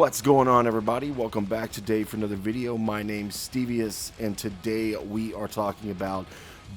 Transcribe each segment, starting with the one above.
What's going on, everybody? Welcome back today for another video. My name's Stevius, and today we are talking about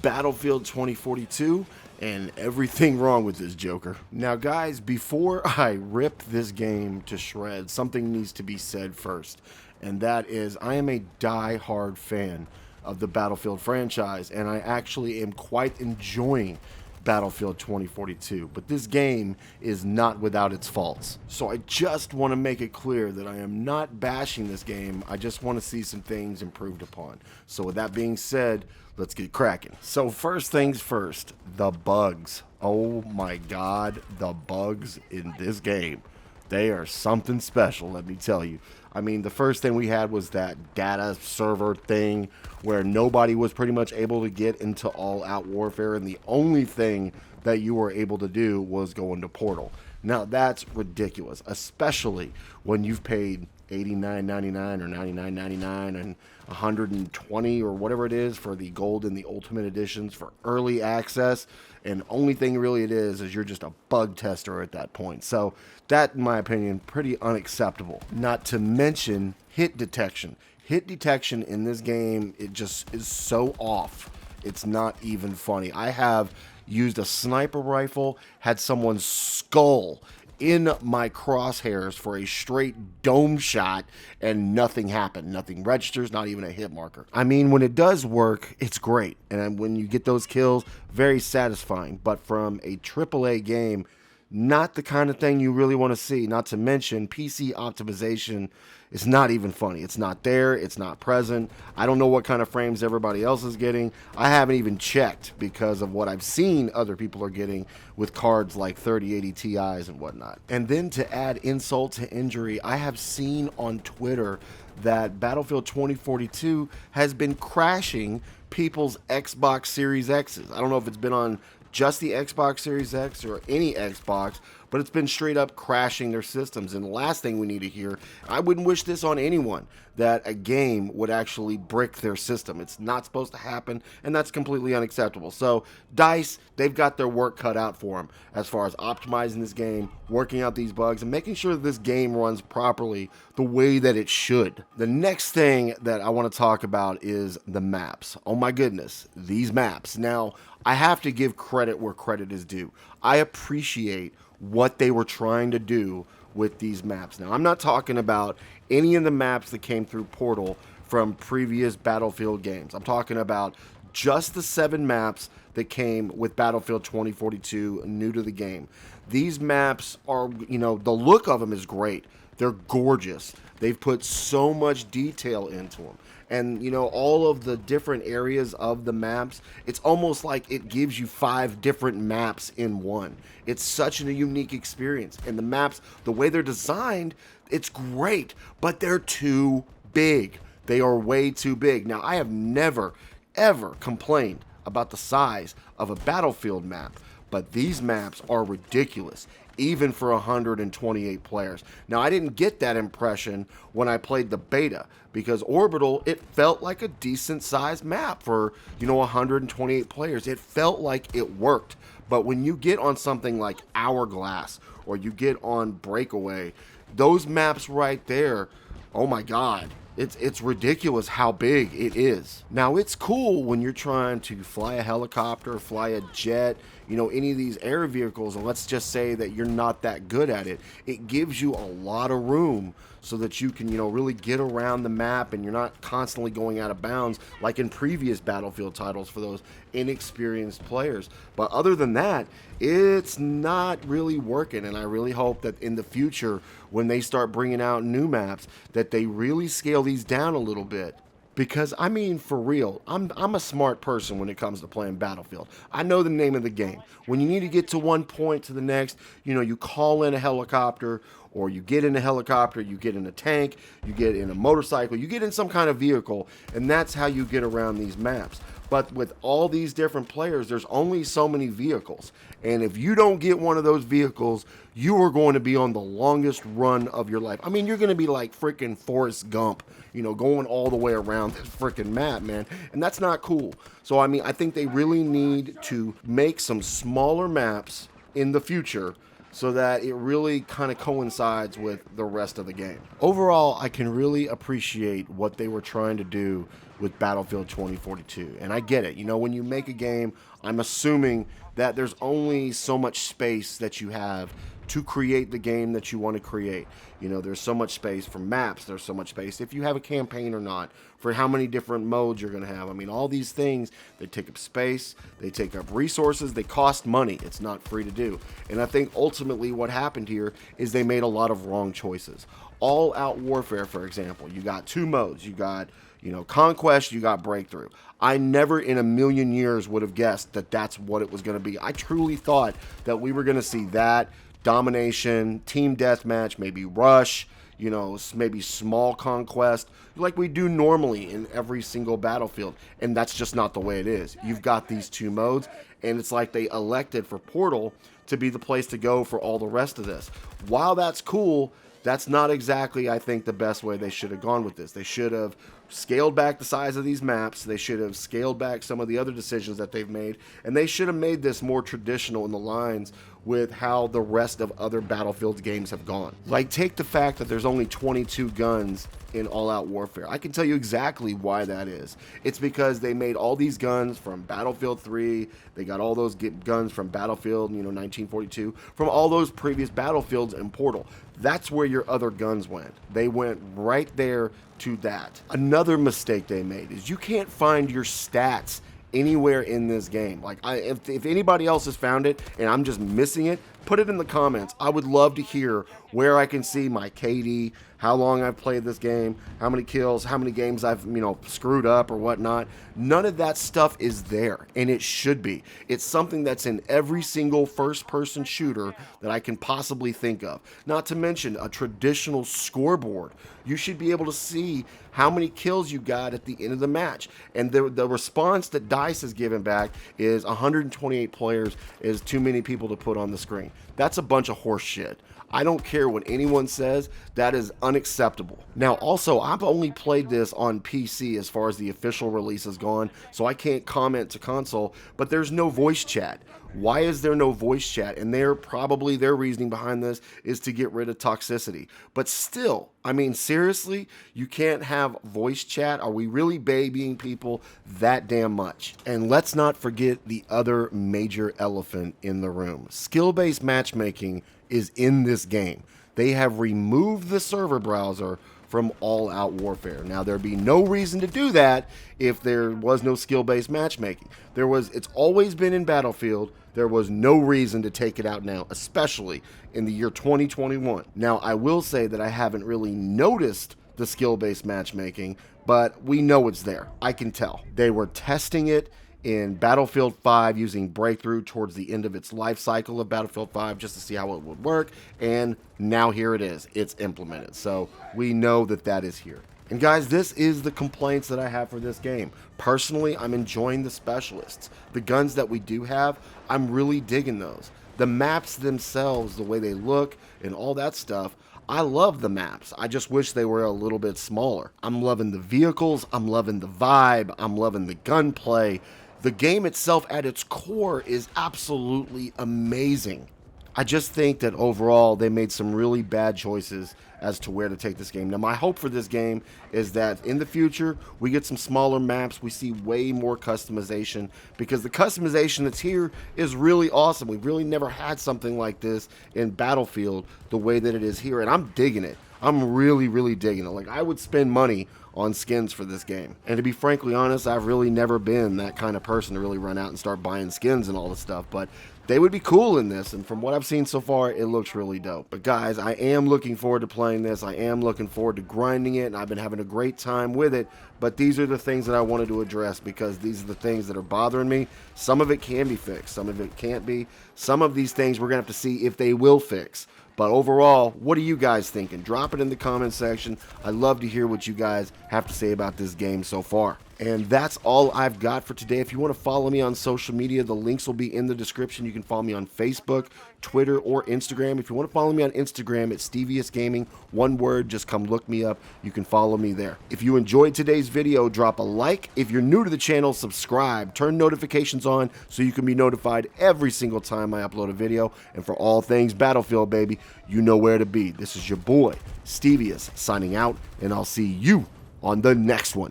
Battlefield 2042 and everything wrong with this Joker. Now, guys, before I rip this game to shreds, something needs to be said first, and that is I am a die-hard fan of the Battlefield franchise, and I actually am quite enjoying Battlefield 2042, but this game is not without its faults. So I just want to make it clear that I am not bashing this game. I just want to see some things improved upon. So with that being said, let's get cracking. So first things first, the bugs. Oh my god, the bugs in this game. They are something special, let me tell you. I mean, the first thing we had was that data server thing where nobody was pretty much able to get into all-out warfare, and the only thing that you were able to do was go into Portal. Now, that's ridiculous, especially when you've paid $89.99 or $99.99 and $120 or whatever it is for the gold and the ultimate editions for early access, and only thing really it is you're just a bug tester at that point. So that, in my opinion, pretty unacceptable. Not to mention hit detection. Hit detection in this game, it just is so off. It's not even funny. I have used a sniper rifle, had someone's skull in my crosshairs for a straight dome shot, and nothing happened. Nothing registers, not even a hit marker. I mean, when it does work, it's great. And when you get those kills, very satisfying. But from a AAA game, not the kind of thing you really want to see. Not to mention, PC optimization is not even funny. It's not there. It's not present. I don't know what kind of frames everybody else is getting. I haven't even checked because of what I've seen other people are getting with cards like 3080 Ti's and whatnot. And then to add insult to injury, I have seen on Twitter that Battlefield 2042 has been crashing people's Xbox Series X's. I don't know if it's been on just the Xbox Series X or any Xbox, but it's been straight up crashing their systems. And the last thing we need to hear, I wouldn't wish this on anyone, that a game would actually brick their system. It's not supposed to happen, and that's completely unacceptable. So DICE, they've got their work cut out for them as far as optimizing this game, working out these bugs, and making sure that this game runs properly the way that it should. The next thing that I want to talk about is the maps. Oh my goodness, these maps. Now, I have to give credit where credit is due. I appreciate what they were trying to do with these maps. Now, I'm not talking about any of the maps that came through Portal from previous Battlefield games. I'm talking about just the 7 maps that came with Battlefield 2042 new to the game. These maps are, the look of them is great. They're gorgeous. They've put so much detail into them. And, all of the different areas of the maps, it's almost like it gives you 5 different maps in one. It's such a unique experience. And the maps, the way they're designed, it's great, but they're too big. They are way too big. Now, I have never, ever complained about the size of a Battlefield map, but these maps are ridiculous, even for 128 players. Now, I didn't get that impression when I played the beta, because Orbital, it felt like a decent sized map for, 128 players. It felt like it worked. But when you get on something like Hourglass or you get on Breakaway, those maps right there, oh my god, it's ridiculous how big it is. Now, it's cool when you're trying to fly a helicopter, fly a jet, any of these air vehicles, and let's just say that you're not that good at it. It gives you a lot of room so that you can, really get around the map, and you're not constantly going out of bounds like in previous Battlefield titles for those inexperienced players. But other than that, it's not really working, and I really hope that in the future, when they start bringing out new maps, that they really scale these down a little bit. Because, I mean, for real, I'm a smart person when it comes to playing Battlefield. I know the name of the game. When you need to get to one point to the next, you call in a helicopter, or you get in a helicopter, you get in a tank, you get in a motorcycle, you get in some kind of vehicle, and that's how you get around these maps. But with all these different players, there's only so many vehicles. And if you don't get one of those vehicles, you are going to be on the longest run of your life. I mean, you're going to be like freaking Forrest Gump, going all the way around this freaking map, man. And that's not cool. So, I think they really need to make some smaller maps in the future so that it really kind of coincides with the rest of the game. Overall, I can really appreciate what they were trying to do with Battlefield 2042. And I get it. You know, when you make a game, I'm assuming that there's only so much space that you have to create the game that you want to create. You know, there's so much space for maps, there's so much space if you have a campaign or not, for how many different modes you're going to have. I mean, all these things, they take up space, they take up resources, they cost money. It's not free to do. And I think ultimately what happened here is they made a lot of wrong choices. All Out Warfare, for example, you got two modes. You got, you know, Conquest, you got Breakthrough. I never in a million years would have guessed that that's what it was going to be. I truly thought that we were going to see that, domination, team deathmatch, maybe rush, you know, maybe small conquest, like we do normally in every single Battlefield. And that's just not the way it is. You've got these two modes, and it's like they elected for Portal to be the place to go for all the rest of this. While that's cool, that's not exactly, I think, the best way they should have gone with this. They should have scaled back the size of these maps. They should have scaled back some of the other decisions that they've made. And they should have made this more traditional in the lines with how the rest of other Battlefield games have gone. Like, take the fact that there's only 22 guns in All Out Warfare. I can tell you exactly why that is. It's because they made all these guns from Battlefield 3. They got all those guns from Battlefield, you know, 1942, from all those previous Battlefields and Portal. That's where your other guns went. They went right there to that. Another mistake they made is you can't find your stats anywhere in this game. Like, if anybody else has found it and I'm just missing it, put it in the comments. I would love to hear where I can see my KD, how long I've played this game, how many kills, how many games I've, you know, screwed up or whatnot. None of that stuff is there, and it should be. It's something that's in every single first-person shooter that I can possibly think of. Not to mention a traditional scoreboard. You should be able to see how many kills you got at the end of the match. And the response that DICE has given back is 128 players is too many people to put on the screen. That's a bunch of horse shit. I don't care what anyone says. That is unacceptable. Now, also, I've only played this on PC as far as the official release has gone, so I can't comment to console, but there's no voice chat. Why is there no voice chat? And probably their reasoning behind this is to get rid of toxicity. But still, I mean, seriously, you can't have voice chat? Are we really babying people that damn much? And let's not forget the other major elephant in the room. Skill-based matchmaking is in this game. They have removed the server browser from All Out Warfare. Now, there'd be no reason to do that if there was no skill-based matchmaking. It's always been in Battlefield. There was no reason to take it out now, especially in the year 2021. Now, I will say that I haven't really noticed the skill-based matchmaking, but we know it's there. I can tell. They were testing it in Battlefield 5 using Breakthrough towards the end of its life cycle of Battlefield 5 just to see how it would work, and now here it is. It's implemented, so we know that that is here. And guys, this is the complaints that I have for this game. Personally, I'm enjoying the specialists. The guns that we do have, I'm really digging those. The maps themselves, the way they look and all that stuff, I love the maps. I just wish they were a little bit smaller. I'm loving the vehicles, I'm loving the vibe, I'm loving the gunplay. The game itself at its core is absolutely amazing. I just think that overall they made some really bad choices as to where to take this game. Now, my hope for this game is that in the future we get some smaller maps, we see way more customization, because the customization that's here is really awesome. We've really never had something like this in Battlefield the way that it is here, and I'm digging it. I'm really, really digging it. Like, I would spend money on skins for this game. And to be frankly honest, I've really never been that kind of person to really run out and start buying skins and all this stuff, but they would be cool in this, and from what I've seen so far, it looks really dope. But guys, I am looking forward to playing this. I am looking forward to grinding it, and I've been having a great time with it, but these are the things that I wanted to address because these are the things that are bothering me. Some of it can be fixed, some of it can't be. Some of these things we're going to have to see if they will fix. But overall, what are you guys thinking? Drop it in the comment section. I'd love to hear what you guys have to say about this game so far. And that's all I've got for today. If you want to follow me on social media, the links will be in the description. You can follow me on Facebook, Twitter, or Instagram. If you want to follow me on Instagram, it's Stevious Gaming. One word, just come look me up. You can follow me there. If you enjoyed today's video, drop a like. If you're new to the channel, subscribe. Turn notifications on so you can be notified every single time I upload a video. And for all things Battlefield, baby, you know where to be. This is your boy, Stevious, signing out, and I'll see you on the next one.